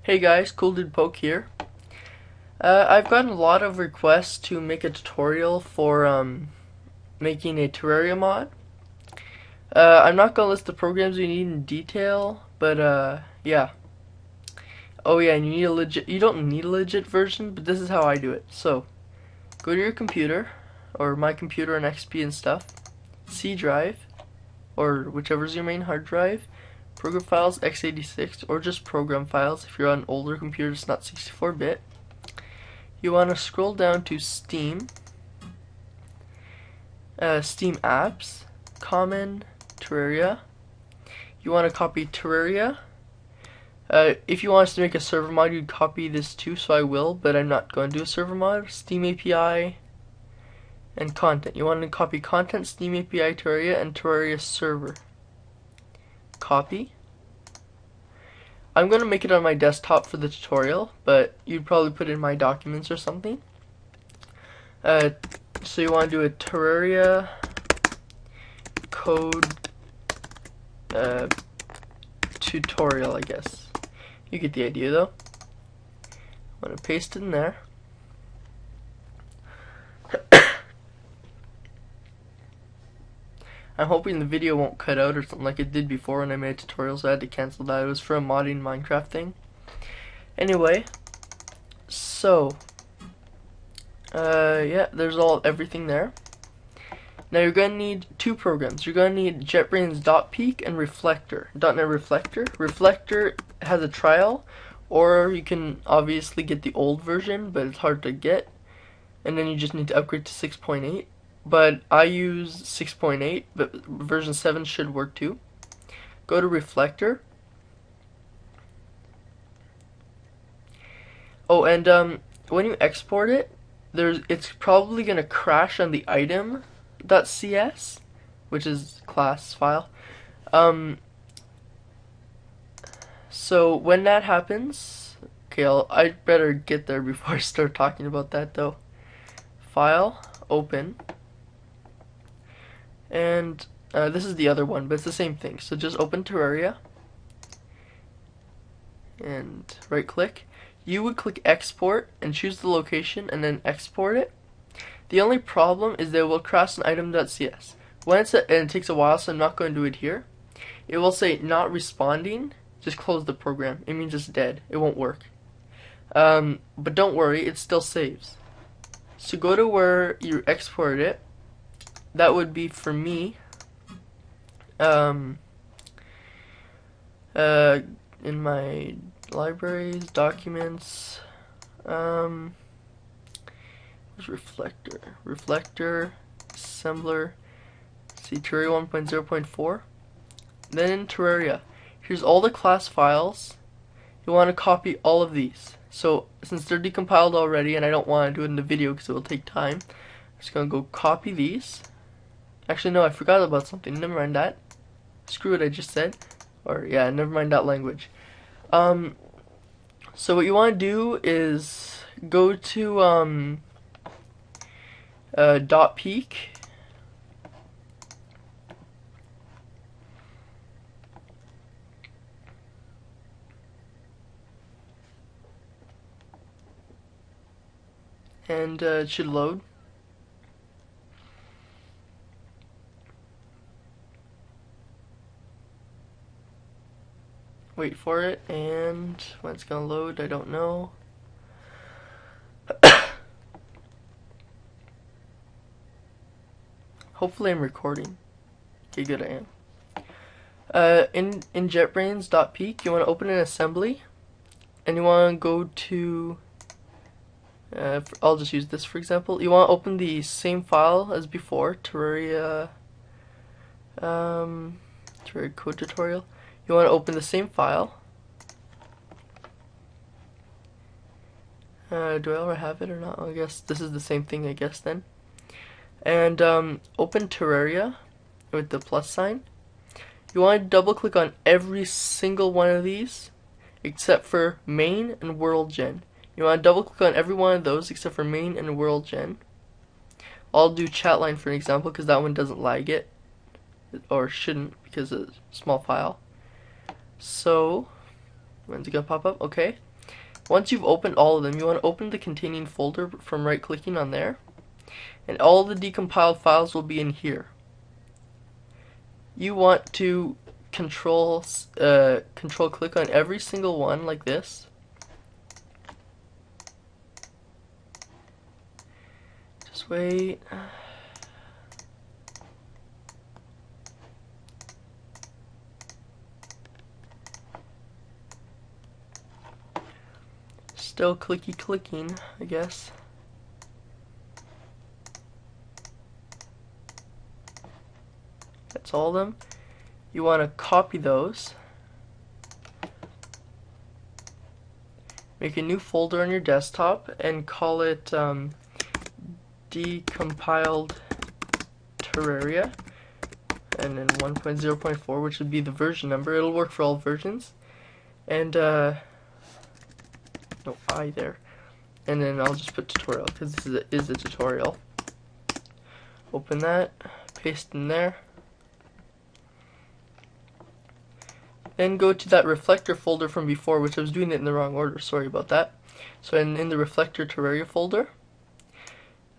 Hey guys, Cool Dude Poke here. I've gotten a lot of requests to make a tutorial for making a Terraria mod. I'm not gonna list the programs you need in detail, but yeah. Oh yeah, and you don't need a legit version, but this is how I do it. So, go to your computer, or my computer and XP and stuff, C drive, or whichever's your main hard drive, program files x86, or just program files if you're on an older computer it's not 64-bit. You want to scroll down to Steam, Steam Apps, Common, Terraria. You want to copy Terraria. If you want us to make a server mod, you'd copy this too, so I will, but I'm not going to do a server mod. Steam API and content. You want to copy content, Steam API, Terraria, and Terraria server. Copy. I'm going to make it on my desktop for the tutorial, but you'd probably put it in my documents or something. So you want to do a Terraria code tutorial, I guess. You get the idea though. I'm going to paste it in there. I'm hoping the video won't cut out or something like it did before when I made a tutorial, so I had to cancel that. It was for a modding Minecraft thing. Anyway, so yeah, there's everything there. Now you're gonna need two programs. You're gonna need JetBrains dotPeek and Reflector. .NET Reflector. Reflector has a trial, or you can obviously get the old version, but it's hard to get. And then you just need to upgrade to 6.8. But I use 6.8, but version 7 should work too. Go to Reflector. Oh, and when you export it, it's probably gonna crash on the item.cs, which is class file. So when that happens, okay, I better get there before I start talking about that though. File, open. And this is the other one, but it's the same thing. So just open Terraria and right click. You would click export and choose the location and then export it. The only problem is that it will crash an item.cs. And it takes a while, so I'm not going to do it here. It will say not responding. Just close the program. It means it's dead. It won't work. But don't worry, it still saves. So go to where you exported it. That would be for me in my libraries, documents, where's Reflector, Assembler, see Terraria 1.0.4, then in Terraria, here's all the class files. You want to copy all of these. So since they're decompiled already and I don't want to do it in the video because it will take time, I'm just going to go copy these. Actually, no, I forgot about something. Never mind that. Screw what I just said. Or, yeah, never mind that language. So what you want to do is go to dotPeek. And it should load. Wait for it, and when it's gonna load, I don't know. Hopefully I'm recording. Okay, good, I am. In JetBrains dotPeek, you want to open an assembly, and you want to go to, I'll just use this for example. You want to open the same file as before, Terraria code tutorial. You want to open the same file. Do I already have it or not? I guess this is the same thing, I guess then. And open Terraria with the plus sign. You want to double click on every single one of these except for main and world gen. You want to double click on every one of those except for main and world gen. I'll do chatline for an example because that one doesn't lag it, or shouldn't because it's a small file. So, when's it gonna pop up? Okay. Once you've opened all of them, you want to open the containing folder from right clicking on there, and all the decompiled files will be in here. You want to control click on every single one like this. Just wait. Still clicking, I guess. That's all of them. You want to copy those. Make a new folder on your desktop and call it Decompiled Terraria, and then 1.0.4, which would be the version number. It'll work for all versions. And no I there. And then I'll just put tutorial because this is a tutorial. Open that, paste in there. Then go to that reflector folder from before, which I was doing it in the wrong order, sorry about that. So in the reflector Terraria folder,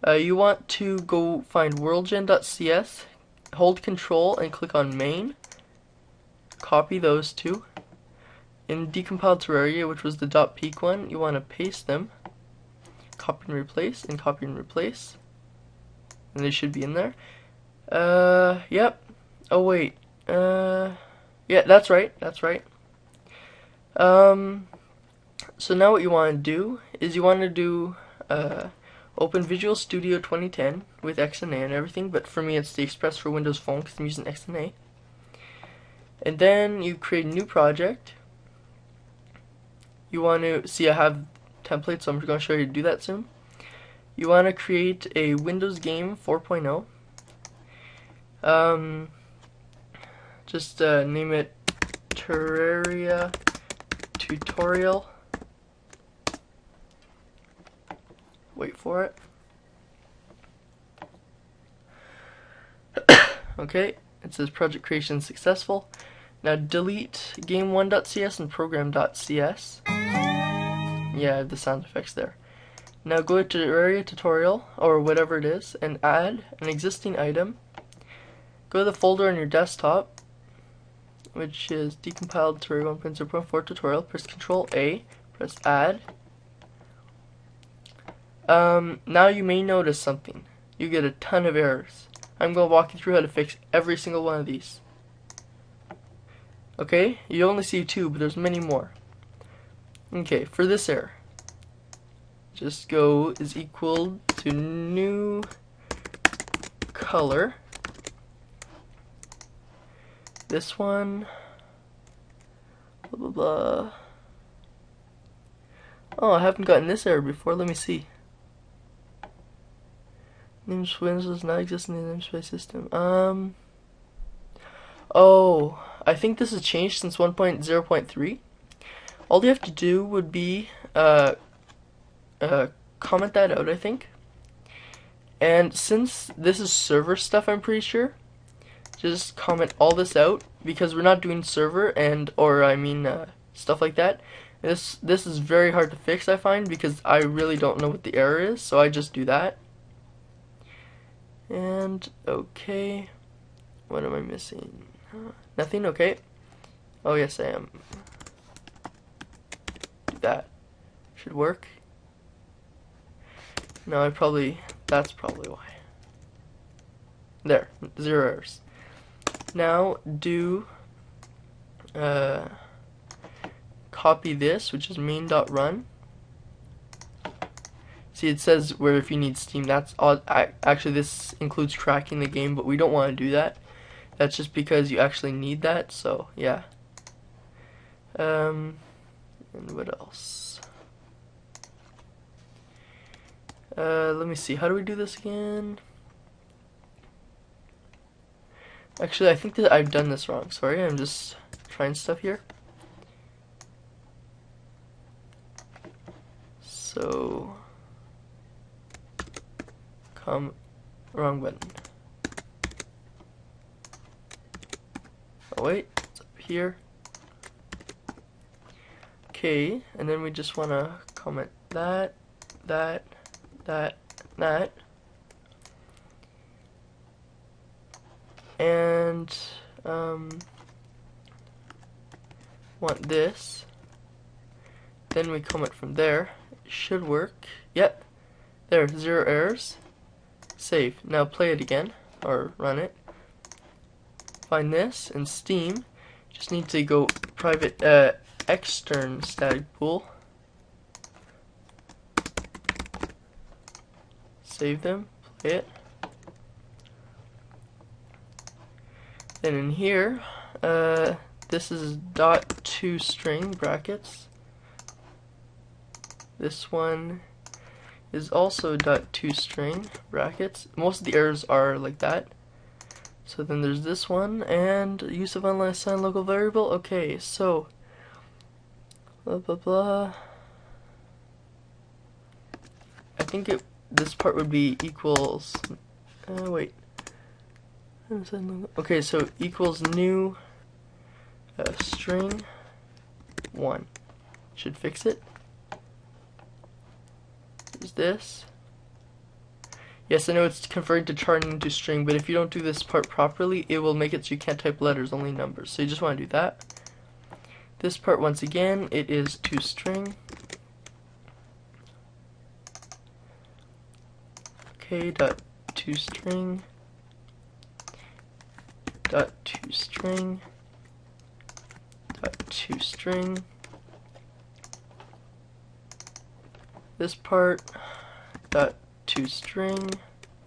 you want to go find worldgen.cs, hold control and click on main, copy those two. In decompiled Terraria, which was the dotPeek one, you want to paste them, copy and replace, and copy and replace, and they should be in there. Yep. Oh wait. Yeah, that's right. So now what you want to do is you want to do open Visual Studio 2010 with XNA and everything, but for me it's the Express for Windows Phone because I'm using XNA. And then you create a new project. You want to see I have templates, so I'm going to show you how to do that soon. You want to create a Windows game 4.0. Just name it Terraria Tutorial. Wait for it. Okay, it says project creation successful. Now delete game1.cs and program.cs. Yeah, I have the sound effects there. Now go to Terraria tutorial, or whatever it is, and add an existing item. Go to the folder on your desktop, which is decompiled Terraria 1.0.4 tutorial. Press Control A, press add. Now you may notice something. You get a ton of errors. I'm going to walk you through how to fix every single one of these. Okay, you only see two, but there's many more. Okay, for this error, just go is equal to new color. This one, blah blah blah. Oh, I haven't gotten this error before. Let me see. Namespace does not exist in the namespace system. Oh, I think this has changed since 1.0.3. All you have to do would be comment that out, I think. And since this is server stuff, I'm pretty sure, just comment all this out because we're not doing server stuff like that. This is very hard to fix, I find, because I really don't know what the error is, so I just do that. And okay, what am I missing? Nothing. Okay. Oh yes, I am. Do that. Should work. No, that's probably why. There, 0 errors. Now do copy this, which is main.run. See, it says where if you need Steam. That's all. Actually, this includes cracking the game, but we don't want to do that. That's just because you actually need that. So yeah. And what else? Let me see. How do we do this again? Actually, I think that I've done this wrong. Sorry, I'm just trying stuff here. So, wrong button. Oh wait, it's up here. Okay, and then we just want to comment that, that, and want this. Then we comment from there. It should work. Yep. There, 0 errors. Save. Now play it again, or run it. Find this in Steam. Just need to go private extern static pool. Save them. Play it. Then in here, this is .toString brackets. This one is also .toString brackets. Most of the errors are like that. So then there's this one, and use of unassigned local variable. Okay, so blah blah blah. I think this part would be equals. Wait. Okay, so equals new string 1. Should fix it. Is this? Yes, I know it's converting to char into string, but if you don't do this part properly, it will make it so you can't type letters, only numbers. So you just want to do that. This part, once again, it is toString. Okay, .toString. .toString. .toString. This part, .toString,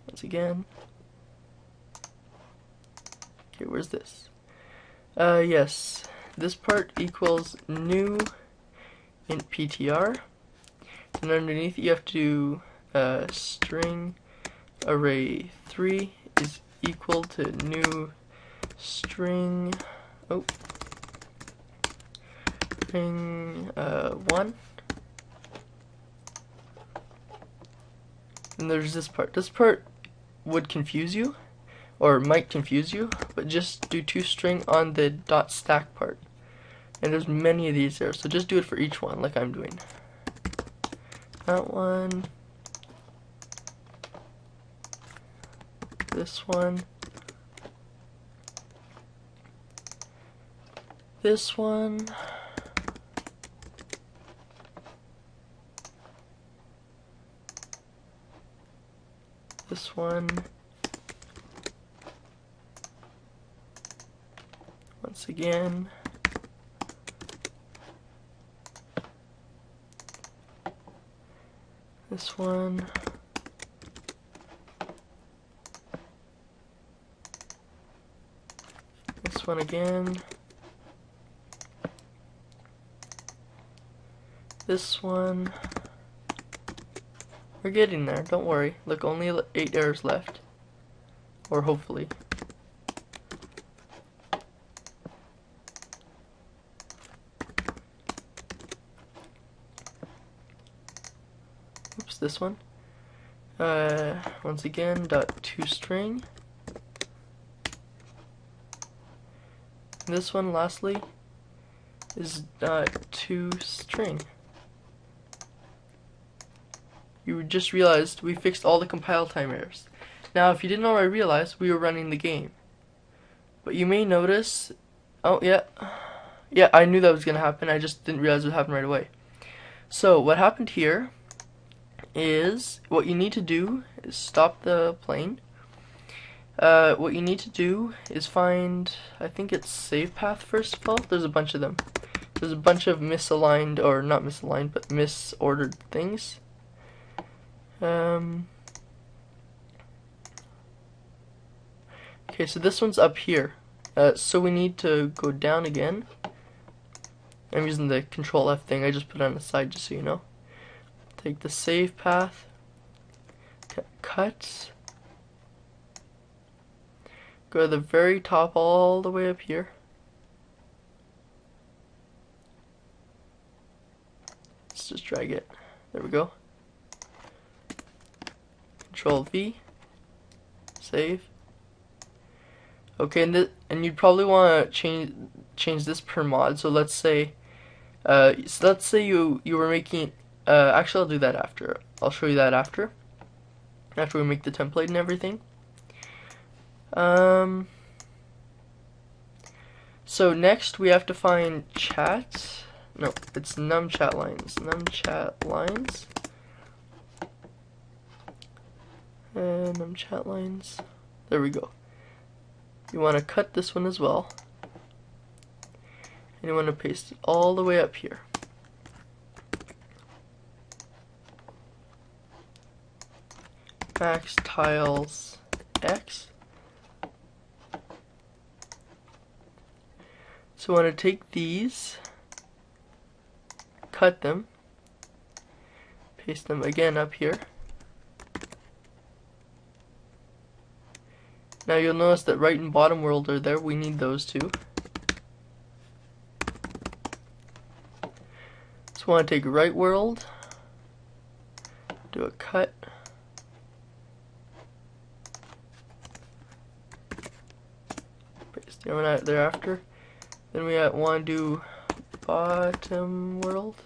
once again. Okay, where's this? Yes, this part equals new int ptr, and underneath you have to do string array 3 is equal to new string string 1. And there's this part. This part would confuse you, or might confuse you, but just do toString on the .stack part. And there's many of these there, so just do it for each one, like I'm doing. That one. This one. This one. This one. Once again. This one. This one again. This one. We're getting there, don't worry. Look, only 8 errors left. Or hopefully. Oops, this one. Once again, .toString. This one, lastly, is .toString. You just realized we fixed all the compile time errors. Now, if you didn't already realize, we were running the game. But you may notice, oh yeah, I knew that was going to happen, I just didn't realize it would happen right away. So, what happened here is, what you need to do is stop the plane. What you need to do is find, I think it's save path first of all. There's a bunch of them. There's a bunch of misaligned, or not misaligned, but misordered things. Okay, so this one's up here. So we need to go down again. I'm using the Control F thing. I just put it on the side just so you know. Take the save path. Cut. Go to the very top all the way up here. Let's just drag it. There we go. Control V. Save. Okay, and you'd probably want to change this per mod. So let's say So let's say you were making. Actually, I'll do that after. I'll show you that after we make the template and everything. So next we have to find chat. No, it's numchat lines. Numchat lines. Numchat lines. There we go. You want to cut this one as well. And you want to paste it all the way up here. Max tiles X. So I want to take these, cut them, paste them again up here. Now you'll notice that right and bottom world are there. We need those two. So I want to take right world, do a cut. Paste the one thereafter. Then we want to do bottom world.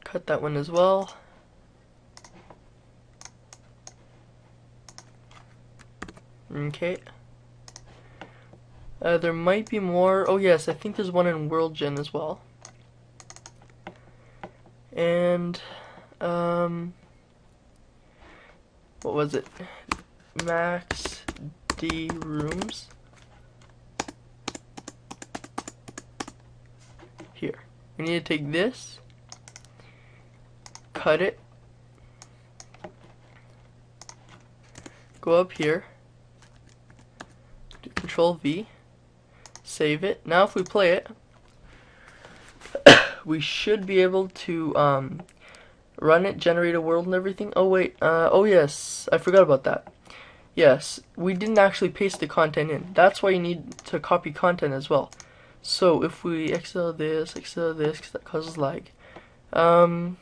Cut that one as well. Okay. There might be more. Oh yes, I think there's one in World Gen as well. And what was it? Max D rooms. Here. We need to take this, cut it, go up here, do Control V, save it. Now if we play it, we should be able to run it, generate a world and everything. Oh wait, oh yes, I forgot about that. Yes, we didn't actually paste the content in. That's why you need to copy content as well. So if we excel this, because that causes lag. Where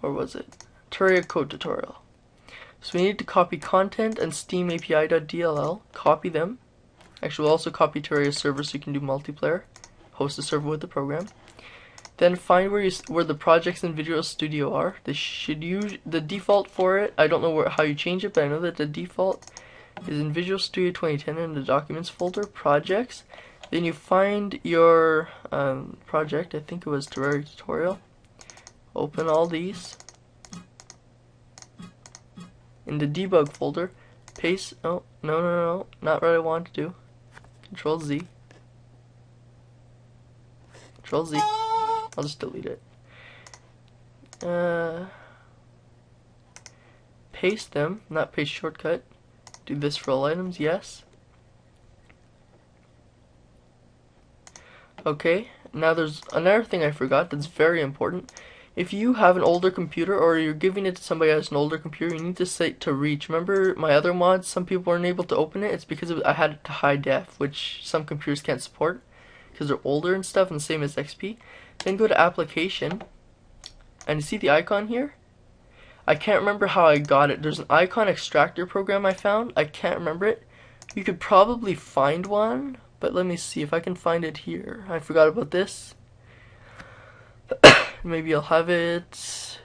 was it? Terraria code tutorial. So we need to copy content and Steam API.dll. Copy them. Actually, we'll also copy Terraria server so you can do multiplayer. Host a server with the program. Then find where the projects in Visual Studio are. They should use the default for it. I don't know how you change it, but I know that the default is in Visual Studio 2010 in the Documents folder, Projects. Then you find your project. I think it was Terraria tutorial. Open all these in the debug folder. Paste. Oh no, not what I want to do. Control Z. Control Z. I'll just delete it. Paste them, not paste shortcut. Do this for all items, yes. Okay, now there's another thing I forgot that's very important. If you have an older computer or you're giving it to somebody who has an older computer, you need to set to reach. Remember my other mods, some people weren't able to open it. It's because I had it to high def, which some computers can't support because they're older and stuff, and the same as XP. Then go to application, and you see the icon here? I can't remember how I got it. There's an icon extractor program I found. I can't remember it. You could probably find one, but let me see if I can find it here. I forgot about this. Maybe I'll have it.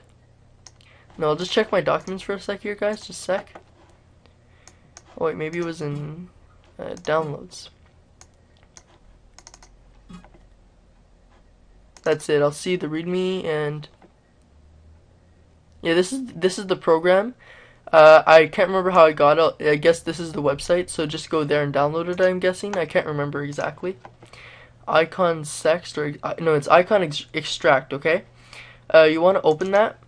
No, I'll just check my documents for a sec here, guys. Just a sec. Oh wait, maybe it was in downloads. That's it. I'll see the README and yeah, this is the program. I can't remember how I got it. I guess this is the website, so just go there and download it. I'm guessing. I can't remember exactly. Icon sext or no, it's icon extract. Okay. You want to open that,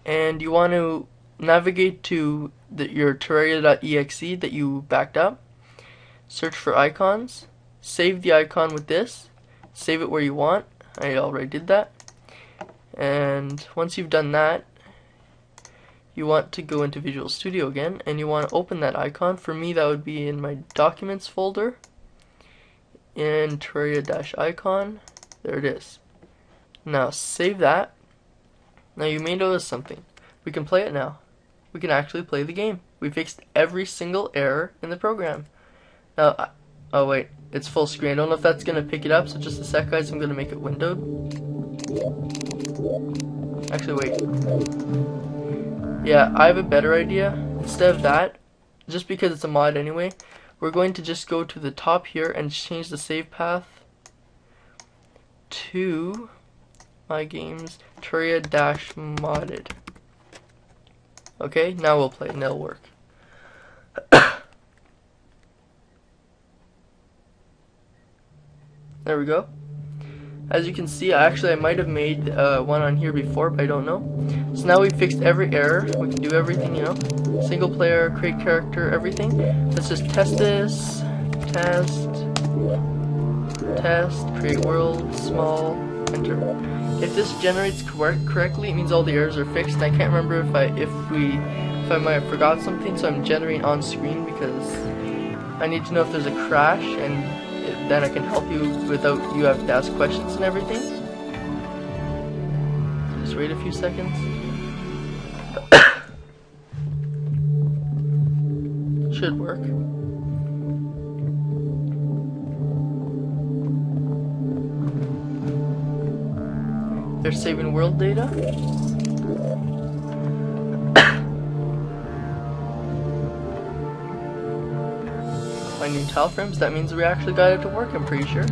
and you want to navigate to your Terraria.exe that you backed up. Search for icons. Save the icon with this. Save it where you want. I already did that. And once you've done that, you want to go into Visual Studio again, and you want to open that icon. For me, that would be in my Documents folder, in Terraria-icon. There it is. Now save that. Now you may notice something. We can play it now. We can actually play the game. We fixed every single error in the program. Now, oh wait, it's full screen. I don't know if that's gonna pick it up, so just a sec, guys. I'm gonna make it windowed. Actually, wait. Yeah, I have a better idea. Instead of that, just because it's a mod anyway, we're going to just go to the top here and change the save path to my games Terraria-modded. Okay, now we'll play and it'll work. There we go. As you can see, I might have made one on here before, but I don't know. So now we've fixed every error. We can do everything, you know. Single player, create character, everything. Let's just test this. Test, create world, small, enter. If this generates correctly, it means all the errors are fixed. And I can't remember if I might have forgot something, so I'm generating on screen because I need to know if there's a crash, and then I can help you without you have to ask questions and everything. Just wait a few seconds. Should work. They're saving world data. Finding tile frames, that means we actually got it to work, I'm pretty sure.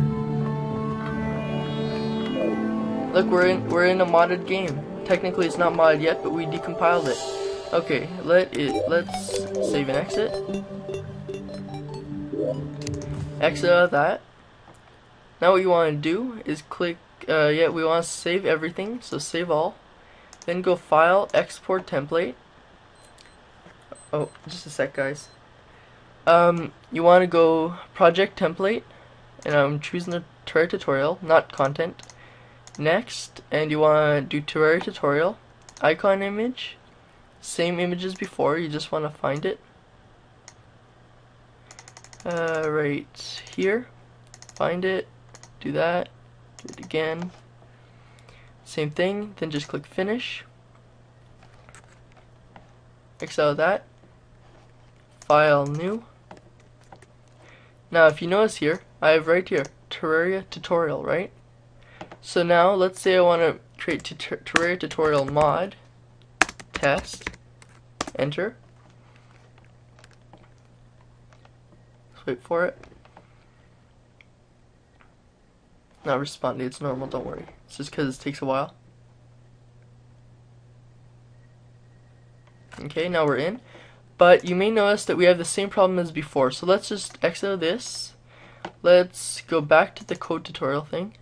Look, we're in a modded game. Technically it's not modded yet, but we decompiled it. Okay, let's save and exit. Exit out of that. Now what you want to do is click, we want to save everything, so save all. Then go File, Export Template. Oh, just a sec, guys. You want to go Project Template, and I'm choosing the Terraria tutorial, not content. Next, and you want to do Terraria tutorial, icon image, same image as before, you just want to find it. Right here, find it, do that, do it again, same thing, then just click finish, X out of that, file new. Now if you notice here, I have right here, Terraria tutorial, right? So now let's say I want to create Terraria tutorial mod, test, enter. Let's wait for it. Not responding, it's normal, don't worry. It's just because it takes a while. Okay, now we're in. But you may notice that we have the same problem as before. So let's just exit this. Let's go back to the code tutorial thing.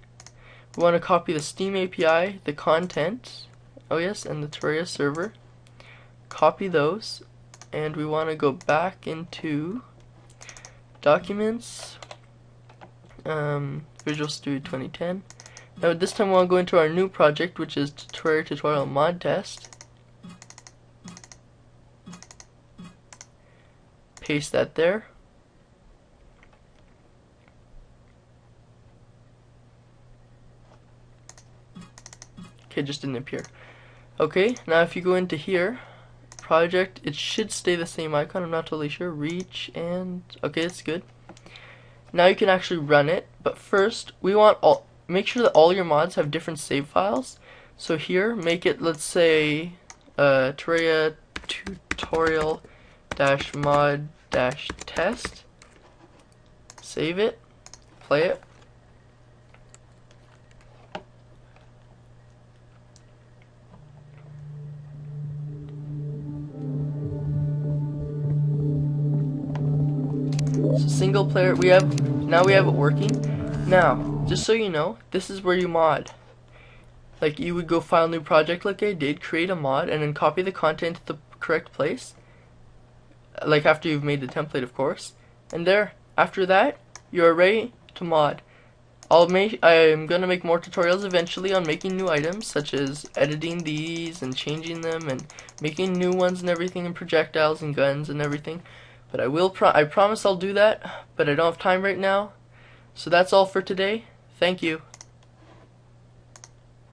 We want to copy the Steam API, the content, oh yes, and the Terraria server. Copy those, and we want to go back into Documents, Visual Studio 2010. Now this time we want to go into our new project, which is Terraria tutorial mod test. Paste that there. Okay, just didn't appear. Okay, now if you go into here, project, it should stay the same icon, I'm not totally sure. Reach and okay, it's good. Now you can actually run it, but first we want make sure that all your mods have different save files. So here, make it, let's say Terraria tutorial -mod -test. Save it, play it. So single player, we have it working. Now, just so you know, this is where you mod. Like you would go file new project like I did, create a mod, and then copy the content to the correct place. Like after you've made the template, of course. And there, after that, you're ready to mod. I'm gonna make more tutorials eventually on making new items, such as editing these and changing them and making new ones and everything, and projectiles and guns and everything. But I promise I'll do that, but I don't have time right now. So that's all for today. Thank you.